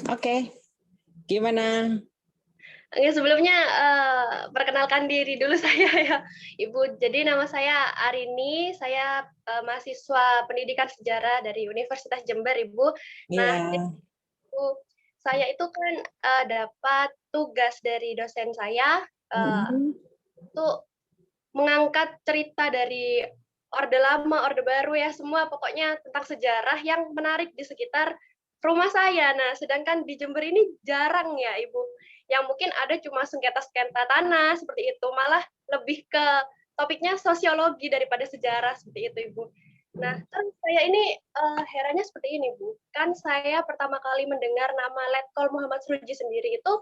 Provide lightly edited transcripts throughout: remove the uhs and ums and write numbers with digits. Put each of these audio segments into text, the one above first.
Oke, gimana? Oke, sebelumnya, perkenalkan diri dulu saya ya, Ibu. Jadi nama saya Arini, saya, mahasiswa pendidikan sejarah dari Universitas Jember, Ibu. Nah, Iya. itu saya itu kan, dapat tugas dari dosen saya, Mhm. untuk mengangkat cerita dari Orde Lama, Orde Baru ya, semua pokoknya tentang sejarah yang menarik di sekitar rumah saya. Nah, sedangkan di Jember ini jarang ya, Ibu, yang mungkin ada cuma sengketa-sengketa tanah seperti itu, malah lebih ke topiknya sosiologi daripada sejarah seperti itu, Ibu. Nah, kan saya ini, herannya seperti ini, Bu, kan saya pertama kali mendengar nama Letkol Muhammad Sroedji sendiri itu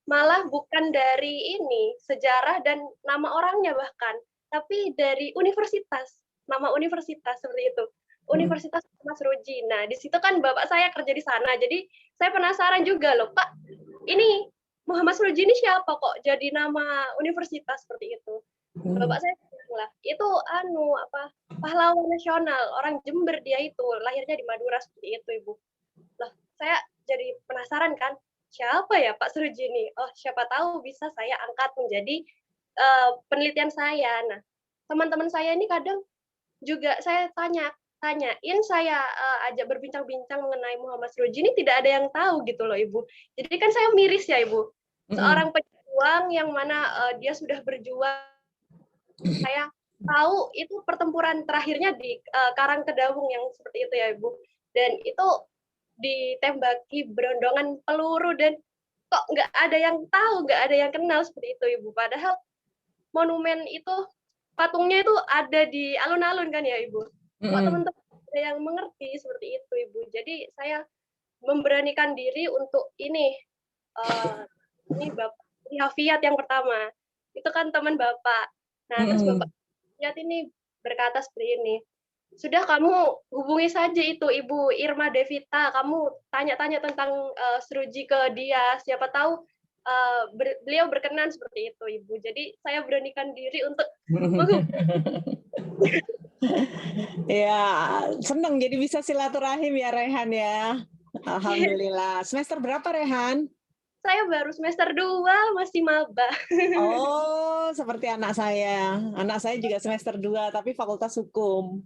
malah bukan dari ini, sejarah dan nama orangnya bahkan, tapi dari universitas, nama universitas seperti itu. Mhm. Universitas Muhammad Sroedji. Nah, di situ kan bapak saya kerja di sana, jadi saya penasaran juga loh, "Pak, ini Muhammad Sroedji ini siapa kok jadi nama universitas?" Seperti itu. Mhm. Bapak saya bilang lah, "Itu anu, apa, pahlawan nasional, orang Jember dia itu, lahirnya di Madura," seperti itu, Ibu. Loh, saya jadi penasaran kan, siapa ya Pak Suruji ini? Oh, siapa tahu bisa saya angkat menjadi, penelitian saya. Nah, teman-teman saya ini kadang juga saya tanyain, saya, ajak berbincang-bincang mengenai Muhammad Suruji ini tidak ada yang tahu gitu loh, Ibu. Jadi kan saya miris ya, Ibu. Mhm. Seorang pejuang yang mana, dia sudah berjuang, saya tahu itu pertempuran terakhirnya di, Karangkedawung yang seperti itu ya, Ibu. Dan itu ditembaki berondongan peluru dan kok nggak ada yang tahu, nggak ada yang kenal seperti itu, Ibu. Padahal monumen itu, patungnya itu ada di alun-alun kan ya, Ibu. Kok Mhm. teman-teman ada yang mengerti seperti itu, Ibu. Jadi saya memberanikan diri untuk eee, ini Bapak Hafiyat yang pertama. Itu kan teman Bapak. Nah, terus Bapak Mhm. Hafiyat ini berkata seperti ini, "Sudah kamu hubungi saja itu Ibu Irma Devita, kamu tanya-tanya tentang, Sroedji ke dia, siapa tahu, beliau berkenan," seperti itu, Ibu. Jadi saya beranikan diri untuk menghubungi. Ya, seneng jadi bisa silaturahim ya, Rehan ya. Alhamdulillah. Semester berapa, Rehan? Saya baru semester 2 masih maba. Oh, seperti anak saya. Anak saya juga semester 2 tapi Fakultas Hukum,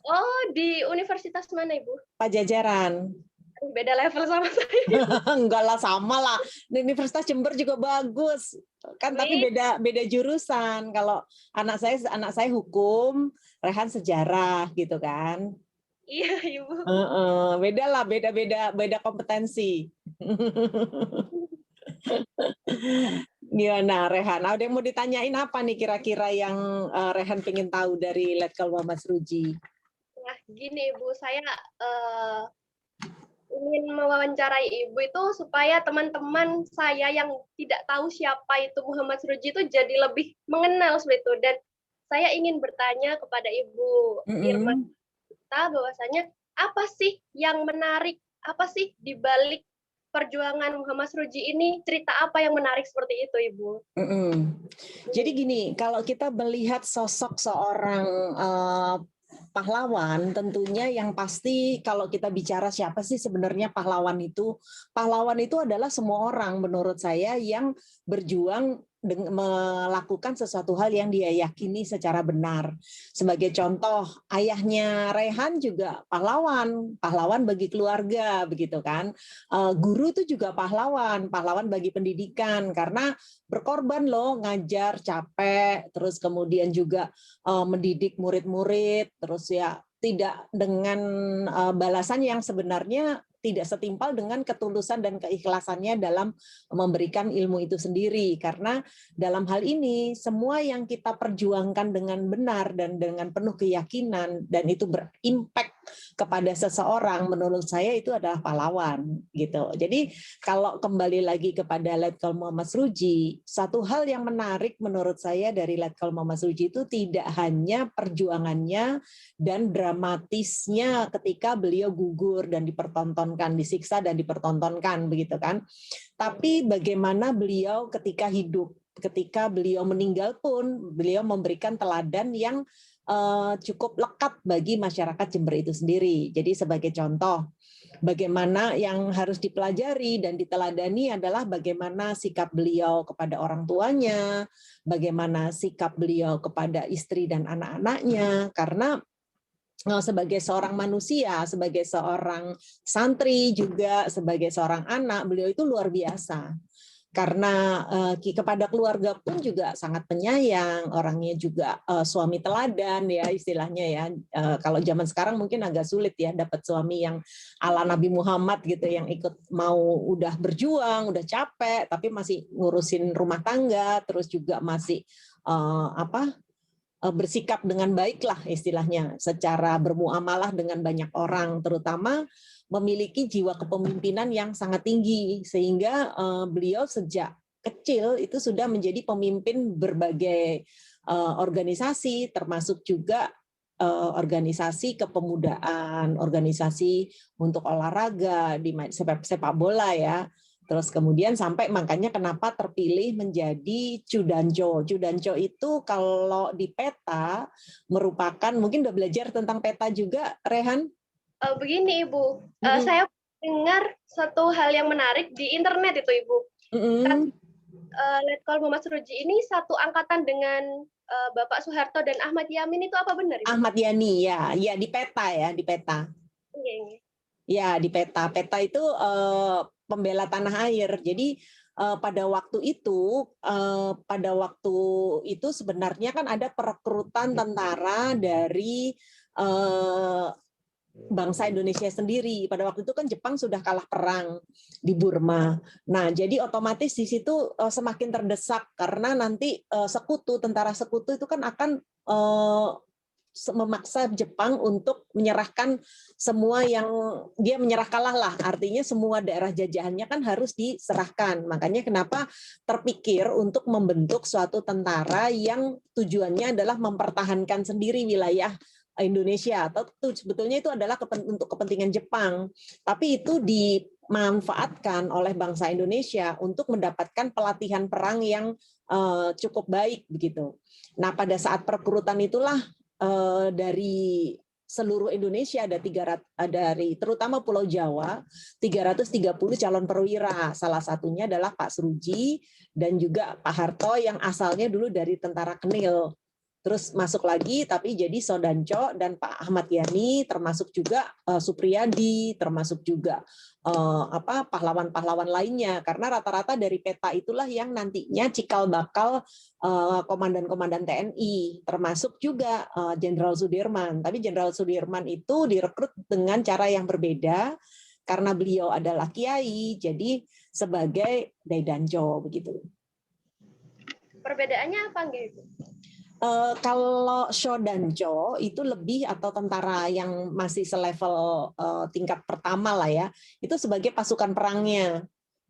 Oh, di universitas mana, Ibu? Pajajaran. Beda level sama saya. Enggak lah, sama lah. Di Universitas Jember juga bagus. Kan tapi Wih, beda beda jurusan. Kalau anak saya hukum, Rehan sejarah gitu kan. iya, Ibu. Heeh, beda lah, beda kompetensi. Gimana Rehan? Ada yang mau ditanyain apa nih kira-kira yang Rehan pengen tahu dari Letkol Muhammad Sroedji? Nah, gini, Ibu, saya, eee, ingin mewawancarai Ibu itu supaya teman-teman saya yang tidak tahu siapa itu Muhammad Sroedji itu jadi lebih mengenal seperti itu, dan saya ingin bertanya kepada Ibu Irma Mhm. bahwasanya apa sih yang menarik, apa sih di balik perjuangan Muhammad Sroedji ini, cerita apa yang menarik seperti itu, Ibu? Mhm. Jadi Mhm. gini, kalau kita melihat sosok seorang, pahlawan, tentunya yang pasti kalau kita bicara siapa sih sebenarnya pahlawan itu adalah semua orang menurut saya yang berjuang melakukan sesuatu hal yang dia yakini secara benar. Sebagai contoh, ayahnya Rehan juga pahlawan, pahlawan bagi keluarga begitu kan. Guru itu juga pahlawan, pahlawan bagi pendidikan karena berkorban loh, ngajar capek, terus kemudian juga mendidik murid-murid, terus ya tidak dengan balasan yang sebenarnya tidak setimpal dengan ketulusan dan keikhlasannya dalam memberikan ilmu itu sendiri. Karena dalam hal ini semua yang kita perjuangkan dengan benar dan dengan penuh keyakinan dan itu berimpact kepada seseorang, menurut saya itu adalah pahlawan gitu. Jadi kalau kembali lagi kepada Letkol Muhammad Sroedji, satu hal yang menarik menurut saya dari Letkol Muhammad Sroedji itu tidak hanya perjuangannya dan dramatisnya ketika beliau gugur dan dipertontonkan, disiksa dan dipertontonkan begitu kan. Tapi bagaimana beliau ketika hidup, ketika beliau meninggal pun beliau memberikan teladan yang cukup lekat bagi masyarakat Jember itu sendiri. Jadi sebagai contoh, bagaimana yang harus dipelajari dan diteladani adalah bagaimana sikap beliau kepada orang tuanya, bagaimana sikap beliau kepada istri dan anak-anaknya, karena sebagai seorang manusia, sebagai seorang santri juga, sebagai seorang anak, beliau itu luar biasa. Karena kepada keluarga pun juga sangat penyayang, orangnya juga suami teladan ya istilahnya ya. Kalau zaman sekarang mungkin agak sulit ya dapat suami yang ala Nabi Muhammad gitu, yang ikut mau udah berjuang, udah capek, tapi masih ngurusin rumah tangga, terus juga masih bersikap dengan baik lah istilahnya, secara bermuamalah dengan banyak orang, terutama memiliki jiwa kepemimpinan yang sangat tinggi, sehingga beliau sejak kecil itu sudah menjadi pemimpin berbagai organisasi, termasuk juga organisasi kepemudaan, organisasi untuk olahraga di sepak bola ya. Terus kemudian sampai makanya kenapa terpilih menjadi Chudancho. Chudancho itu kalau di peta merupakan, mungkin udah belajar tentang peta juga, Rehan? Begini Ibu, saya dengar satu hal yang menarik di internet itu Ibu. Letkol Muhammad Suroji ini satu angkatan dengan Bapak Soeharto dan Ahmad Yamin, itu apa benar? Ibu? Ahmad Yani ya, ya di peta ya, di peta. Ya di peta. Peta itu pembela tanah air. Jadi pada waktu itu sebenarnya kan ada perekrutan tentara dari bangsa Indonesia sendiri. Pada waktu itu kan Jepang sudah kalah perang di Burma. Nah, jadi otomatis di situ semakin terdesak karena nanti tentara sekutu itu kan akan memaksa Jepang untuk menyerahkan semua yang dia menyerah kalah lah. Artinya semua daerah jajahannya kan harus diserahkan. Makanya kenapa terpikir untuk membentuk suatu tentara yang tujuannya adalah mempertahankan sendiri wilayah Indonesia, atau sebetulnya itu adalah untuk kepentingan Jepang, tapi itu dimanfaatkan oleh bangsa Indonesia untuk mendapatkan pelatihan perang yang cukup baik begitu. Nah, pada saat perekrutan itulah dari seluruh Indonesia dari terutama Pulau Jawa 330 calon perwira. Salah satunya adalah Pak Suroji dan juga Pak Harto yang asalnya dulu dari Tentara Kenil. Terus masuk lagi tapi jadi Sodanco dan Pak Ahmad Yani, termasuk juga Supriyadi, termasuk juga pahlawan-pahlawan lainnya, karena rata-rata dari peta itulah yang nantinya cikal bakal komandan-komandan TNI, termasuk juga Jenderal Sudirman. Tapi Jenderal Sudirman itu direkrut dengan cara yang berbeda karena beliau adalah kiai, jadi sebagai Daidanjo begitu. Perbedaannya apa nggih, Bu? Kalau Shodancho itu lebih, atau tentara yang masih selevel tingkat pertama lah ya, itu sebagai pasukan perangnya.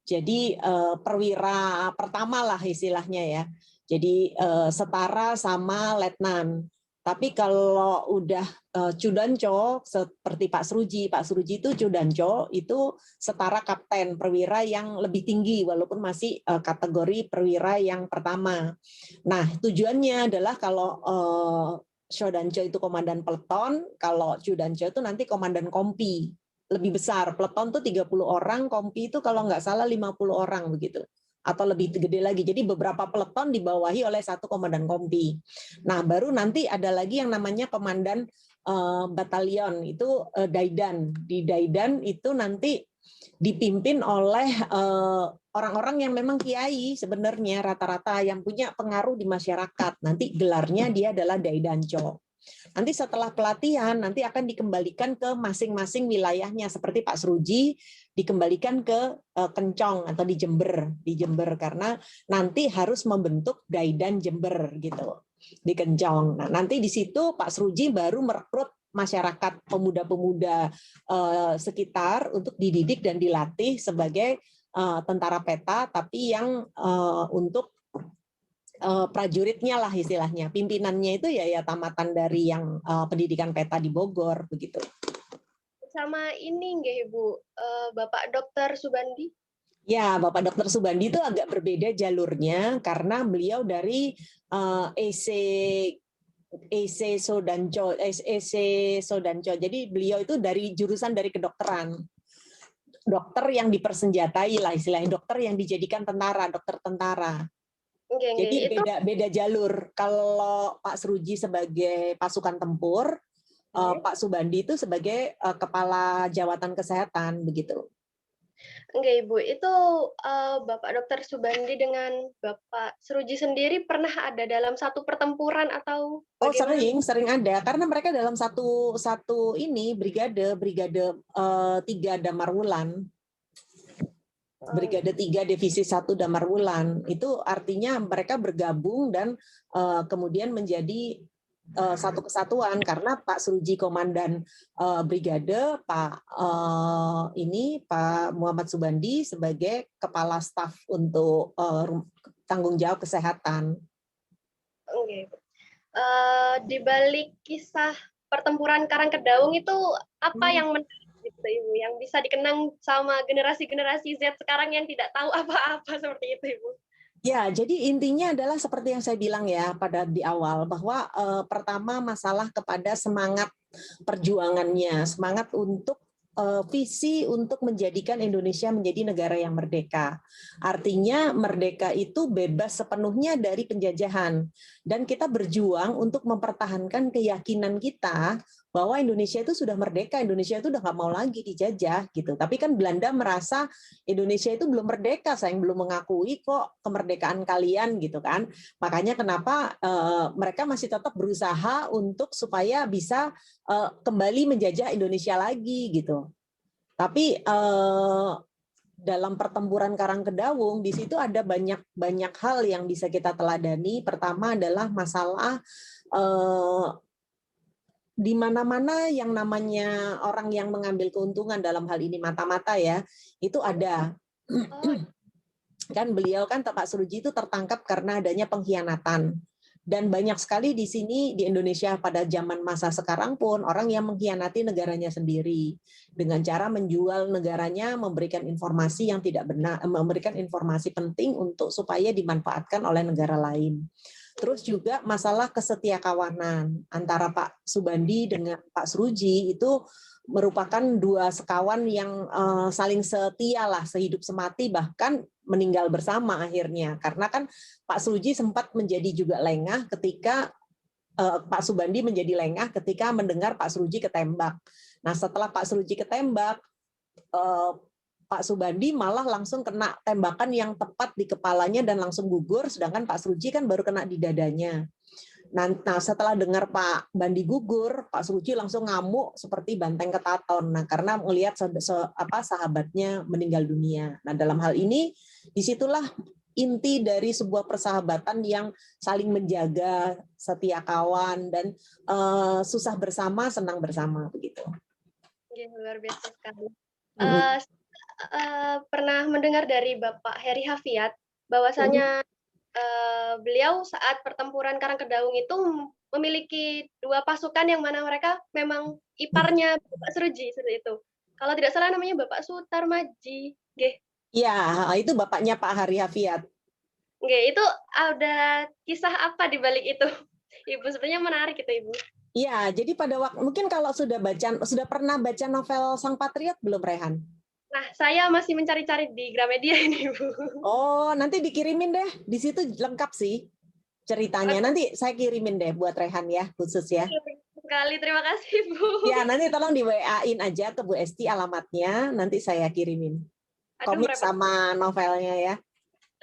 Jadi perwira pertama lah istilahnya ya. Jadi setara sama letnan. Tapi kalau udah Chudancho seperti Pak Suroji itu Chudancho itu setara kapten, perwira yang lebih tinggi walaupun masih kategori perwira yang pertama. Nah, tujuannya adalah kalau Shodancho itu komandan peleton, kalau Chudancho itu nanti komandan kompi. Lebih besar, peleton tuh 30 orang, kompi itu kalau nggak salah 50 orang begitu. Atau lebih gede lagi. Jadi beberapa peleton dibawahi oleh satu komandan kompi. Nah, baru nanti ada lagi yang namanya komandan batalion, itu Daidan. Di Daidan itu nanti dipimpin oleh orang-orang yang memang kiai sebenarnya, rata-rata yang punya pengaruh di masyarakat. Nanti gelarnya dia adalah Daidanco. Nanti setelah pelatihan, nanti akan dikembalikan ke masing-masing wilayahnya. Seperti Pak Suroji dikembalikan ke Kencong atau di Jember karena nanti harus membentuk Daidan Jember gitu di Kencong. Nah, nanti di situ Pak Suroji baru merekrut masyarakat, pemuda-pemuda sekitar untuk dididik dan dilatih sebagai tentara peta, tapi yang untuk prajuritnya lah istilahnya, pimpinannya itu ya tamatan dari yang pendidikan peta di Bogor begitu. Sama ini nggih Ibu, Bapak Dr. Subandi? Ya, Bapak Dr. Subandi itu agak berbeda jalurnya karena beliau dari EC EC Sodanco, EC Sodanco. Jadi beliau itu dari jurusan dari kedokteran. Dokter yang dipersenjatai lah istilahnya, dokter yang dijadikan tentara, dokter tentara. Nggih, nggih. Jadi Itu beda jalur. Kalau Pak Sruji sebagai pasukan tempur, Pak Subandi itu sebagai kepala jawatan kesehatan begitu. Enggak, Ibu. Itu Bapak Dokter Subandi dengan Bapak Sruji sendiri pernah ada dalam satu pertempuran atau Oh bagaimana? sering ada karena mereka dalam satu ini brigade 3 Damar Wulan. Brigade 3 Divisi 1 Damar Wulan. Itu artinya mereka bergabung dan kemudian menjadi satu kesatuan karena Pak Sruji komandan brigade, Pak Muhammad Subandi sebagai kepala staf untuk tanggung jawab kesehatan. Oke. Di balik kisah pertempuran Karangkedaung itu apa yang menarik gitu, Ibu, yang bisa dikenang sama generasi-generasi Z sekarang yang tidak tahu apa-apa seperti itu, Ibu? Ya, jadi intinya adalah seperti yang saya bilang ya pada di awal bahwa pertama masalah kepada semangat perjuangannya, semangat untuk visi untuk menjadikan Indonesia menjadi negara yang merdeka. Artinya merdeka itu bebas sepenuhnya dari penjajahan dan kita berjuang untuk mempertahankan keyakinan kita bahwa Indonesia itu sudah merdeka, Indonesia itu udah nggak mau lagi dijajah gitu. Tapi kan Belanda merasa Indonesia itu belum merdeka, sayang belum mengakui kok kemerdekaan kalian gitu kan. Makanya kenapa mereka masih tetap berusaha untuk supaya bisa kembali menjajah Indonesia lagi gitu. Tapi dalam pertempuran Karangkedawung di situ ada banyak hal yang bisa kita teladani. Pertama adalah masalah di mana-mana yang namanya orang yang mengambil keuntungan dalam hal ini mata-mata ya, itu ada. Kan beliau kan Pak Sruji itu tertangkap karena adanya pengkhianatan. Dan banyak sekali di sini di Indonesia pada zaman masa sekarang pun orang yang mengkhianati negaranya sendiri dengan cara menjual negaranya, memberikan informasi yang tidak benar, memberikan informasi penting untuk supaya dimanfaatkan oleh negara lain. Terus juga masalah kesetiakawanan antara Pak Subandi dengan Pak Sruji itu merupakan dua sekawan yang saling setia lah sehidup semati bahkan meninggal bersama akhirnya karena kan Pak Sruji sempat menjadi juga lengah ketika Pak Subandi menjadi lengah ketika mendengar Pak Sruji ketembak. Nah setelah Pak Sruji ketembak Pak Subandi malah langsung kena tembakan yang tepat di kepalanya dan langsung gugur, sedangkan Pak Sruji kan baru kena di dadanya. Nah, setelah dengar Pak Bandi gugur, Pak Sruji langsung ngamuk seperti banteng ketaton. Nah, karena melihat sahabatnya meninggal dunia. Nah, dalam hal ini, disitulah inti dari sebuah persahabatan yang saling menjaga, setia kawan, dan susah bersama, senang bersama, begitu. Oke, luar biasa sekali. Pernah mendengar dari Bapak Heri Hafiat bahwasanya beliau saat pertempuran Karangkedaung itu memiliki dua pasukan yang mana mereka memang iparnya Bapak Sruji seperti itu. Kalau tidak salah namanya Bapak Sutarmaji. Iya, itu bapaknya Pak Hari Hafiat. Itu ada kisah apa di balik itu? Ibu sebenarnya menarik itu, Ibu. Iya, jadi pada waktu mungkin kalau sudah pernah baca novel Sang Patriot belum, Rehan? Nah, saya masih mencari-cari di Gramedia ini, Bu. Oh, nanti dikirimin deh. Di situ lengkap sih ceritanya. Nanti saya kirimin deh buat Rehan ya, khusus ya. Sekali, terima kasih, Bu. Ya, nanti tolong di WA-in aja ke Bu Esti alamatnya, nanti saya kirimin. Komik sama novelnya ya.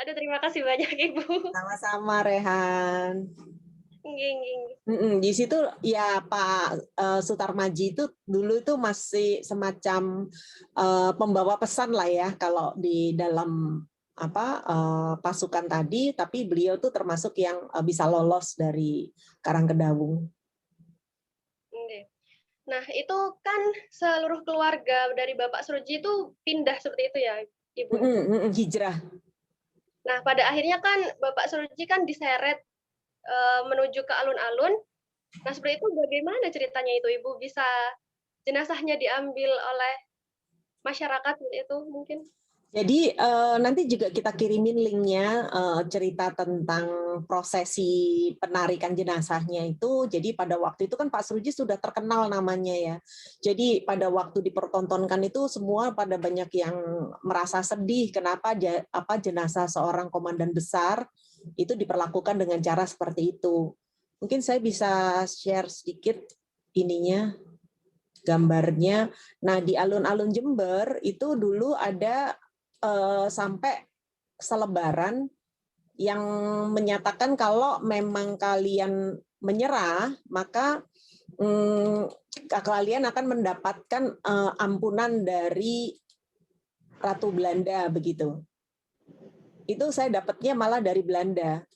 Aduh, terima kasih banyak, Ibu. Sama-sama, Rehan. Di situ ya Pak Sutarmaji itu dulu itu masih semacam pembawa pesan lah ya kalau di dalam pasukan tadi, tapi beliau tuh termasuk yang bisa lolos dari Karangkedawung. Nah, itu kan seluruh keluarga dari Bapak Sruji itu pindah seperti itu ya, Ibu? Hijrah. Nah, pada akhirnya kan Bapak Sruji kan diseret menuju ke alun-alun. Nah, seperti itu bagaimana ceritanya itu, Ibu? Bisa jenazahnya diambil oleh masyarakat itu mungkin? Jadi nanti juga kita kirimin linknya, cerita tentang prosesi penarikan jenazahnya itu. Jadi pada waktu itu kan Pak Sruji sudah terkenal namanya ya. Jadi pada waktu dipertontonkan itu semua pada banyak yang merasa sedih kenapa jenazah seorang komandan besar itu diperlakukan dengan cara seperti itu. Mungkin saya bisa share sedikit ininya, gambarnya. Nah, di alun-alun Jember itu dulu ada sampai selebaran yang menyatakan kalau memang kalian menyerah, maka kalian akan mendapatkan ampunan dari Ratu Belanda begitu. Itu saya dapatnya malah dari Belanda.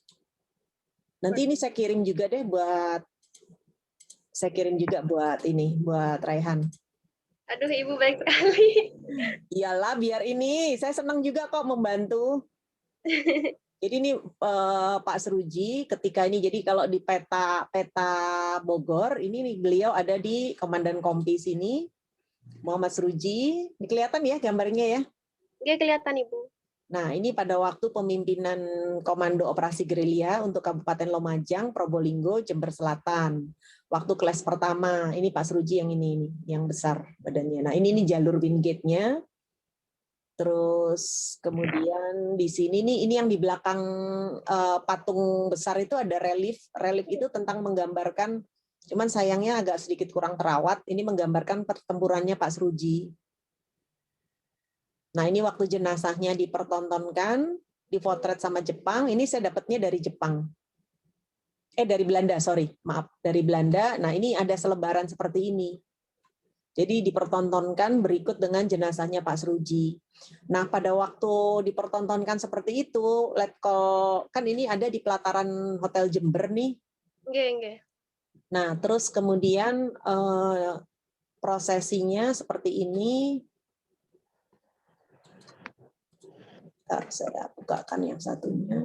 Nanti ini saya kirim juga deh buat buat Raihan. Aduh, Ibu baik sekali. Iyalah, biar ini saya senang juga kok membantu. Jadi ini Pak Sruji ketika ini, jadi kalau di peta Bogor ini nih, beliau ada di Komandan Kompi sini, Muhammad Sruji. Ini kelihatan ya gambarnya ya? Dia kelihatan, Ibu. Nah, ini pada waktu pemimpinan Komando Operasi Gerilya untuk Kabupaten Lumajang, Probolinggo, Jember Selatan. Waktu kelas pertama, ini Pak Sruji yang ini yang besar badannya. Nah, ini jalur wingate-nya. Terus kemudian di sini nih, ini yang di belakang patung besar itu ada relief. Relief itu tentang menggambarkan, cuman sayangnya agak sedikit kurang terawat, ini menggambarkan pertempurannya Pak Sruji. Nah, ini waktu jenazahnya dipertontonkan, dipotret sama Jepang, ini saya dapatnya dari Jepang. Dari Belanda, sorry, maaf, dari Belanda. Nah, ini ada selebaran seperti ini. Jadi dipertontonkan berikut dengan jenazahnya Pak Sruji. Nah, pada waktu dipertontonkan seperti itu, letkol kan ini ada di pelataran Hotel Jember nih. Nggih. Nah, terus kemudian prosesinya seperti ini. Bentar, saya bukakan yang satunya.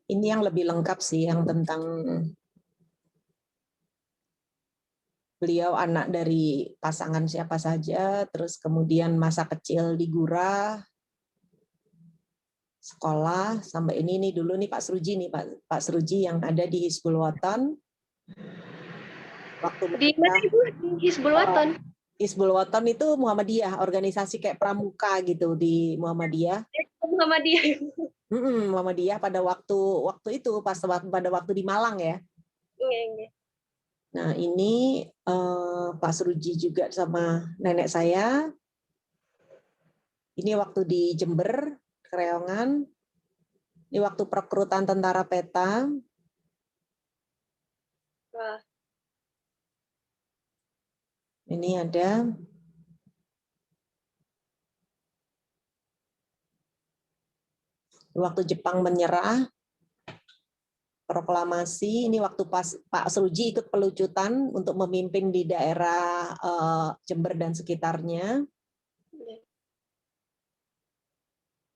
Ini yang lebih lengkap sih, yang tentang beliau anak dari pasangan siapa saja, terus kemudian masa kecil di Gurah, sekolah, sampai ini nih dulu nih Pak Sruji nih, Pak Sruji yang ada di Hizbul Wathan. Waktu Di mana, Ibu? Di Hizbul Wathan? Hizbul Wathan itu Muhammadiyah, organisasi kayak pramuka gitu di Muhammadiyah. Muhammadiyah. Muhammadiyah pada waktu itu pada waktu di Malang ya. Nggih. Nah, ini Pak Sruji juga sama nenek saya. Ini waktu di Jember, Kreongan. Ini waktu perekrutan tentara peta. Wah. Ini ada. Waktu Jepang menyerah, proklamasi, ini waktu Pak Sruji ikut pelucutan untuk memimpin di daerah Jember dan sekitarnya.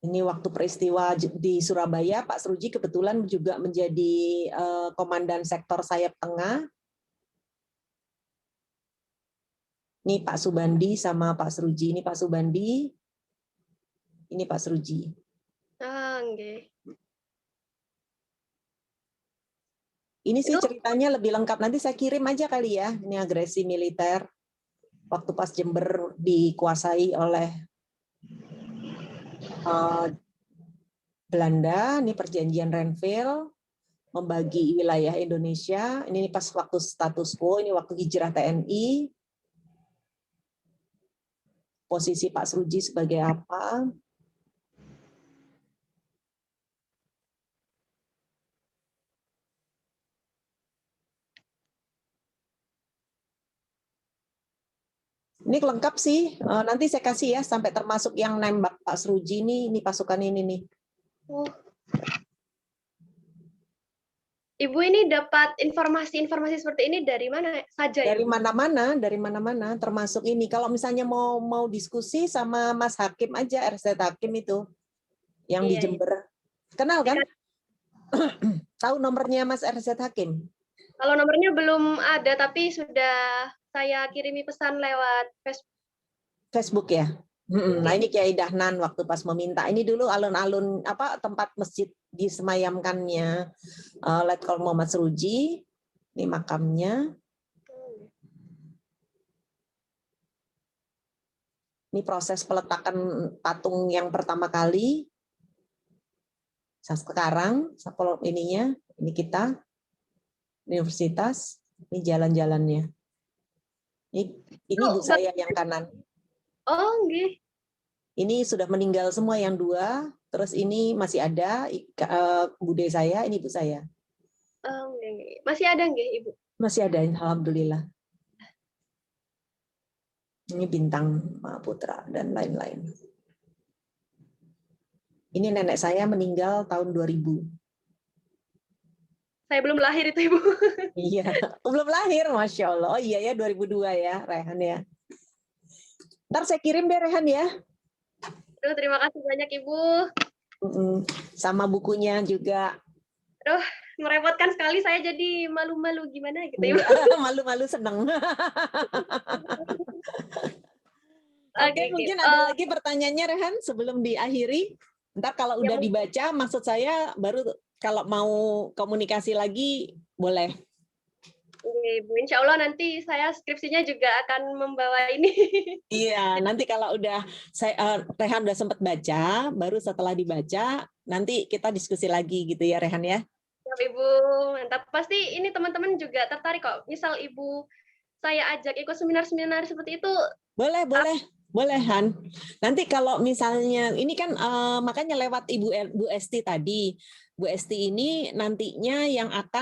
Ini waktu peristiwa di Surabaya, Pak Sruji kebetulan juga menjadi komandan sektor sayap tengah. Ini Pak Subandi sama Pak Sruji. Ini Pak Subandi, ini Pak Sruji. Nggih. Ini sih ceritanya lebih lengkap. Nanti saya kirim aja kali ya. Ini agresi militer. Waktu pas Jember dikuasai oleh Belanda, ini perjanjian Renville, membagi wilayah Indonesia. Ini pas waktu status quo, ini waktu hijrah TNI. Posisi Pak Sruji sebagai apa? Ini lengkap sih. Nanti saya kasih ya sampai termasuk yang nembak Pak Sruji ini pasukan ini nih. Ibu ini dapat informasi-informasi seperti ini dari mana saja? Dari mana-mana, termasuk ini. Kalau misalnya mau diskusi sama Mas Hakim aja, RZ Hakim itu. yang di Iya, iya. Jember. Kenal kan? Dikasih. Tahu nomornya Mas RZ Hakim? Kalau nomornya belum ada, tapi sudah saya kirimi pesan lewat Facebook. Facebook ya. Nah ini Kiai Dahnan waktu pas meminta. Ini dulu alun-alun apa tempat masjid disemayamkannya Letkol Muhammad Seruji. Ini makamnya. Ini proses peletakan patung yang pertama kali. Sekarang ininya, ini kita universitas, ini jalan-jalannya. Ini ibu saya yang kanan. Oh, nggih. Ini sudah meninggal semua yang dua, terus ini masih ada bude saya, ini ibu saya. Oh, nggih. Masih ada nggih, Ibu? Masih ada, alhamdulillah. Ini bintang Mahaputra dan lain-lain. Ini nenek saya meninggal tahun 2000. Saya belum lahir itu, Ibu. Iya, belum lahir, Masya Allah. Oh iya ya, 2002 ya, Rehan ya. Ntar saya kirim deh, Rehan ya. Aduh, terima kasih banyak, Ibu. Sama bukunya juga. Aduh, merepotkan sekali, saya jadi malu-malu gimana gitu, Ibu. Malu-malu seneng. Oke, mungkin okay. ada lagi pertanyaannya, Rehan, sebelum diakhiri. Ntar kalau udah dibaca, maksud saya baru kalau mau komunikasi lagi, boleh. Bu, insya Allah nanti saya skripsinya juga akan membawa ini. Iya, nanti kalau udah Rehan udah sempat baca, baru setelah dibaca, nanti kita diskusi lagi gitu ya, Rehan ya. Ya, Ibu, mantap. Pasti ini teman-teman juga tertarik kok. Misal Ibu saya ajak ikut seminar-seminar seperti itu. Boleh, Han. Nanti kalau misalnya ini kan makanya lewat Bu Esti tadi. Bu Esti ini nantinya yang akan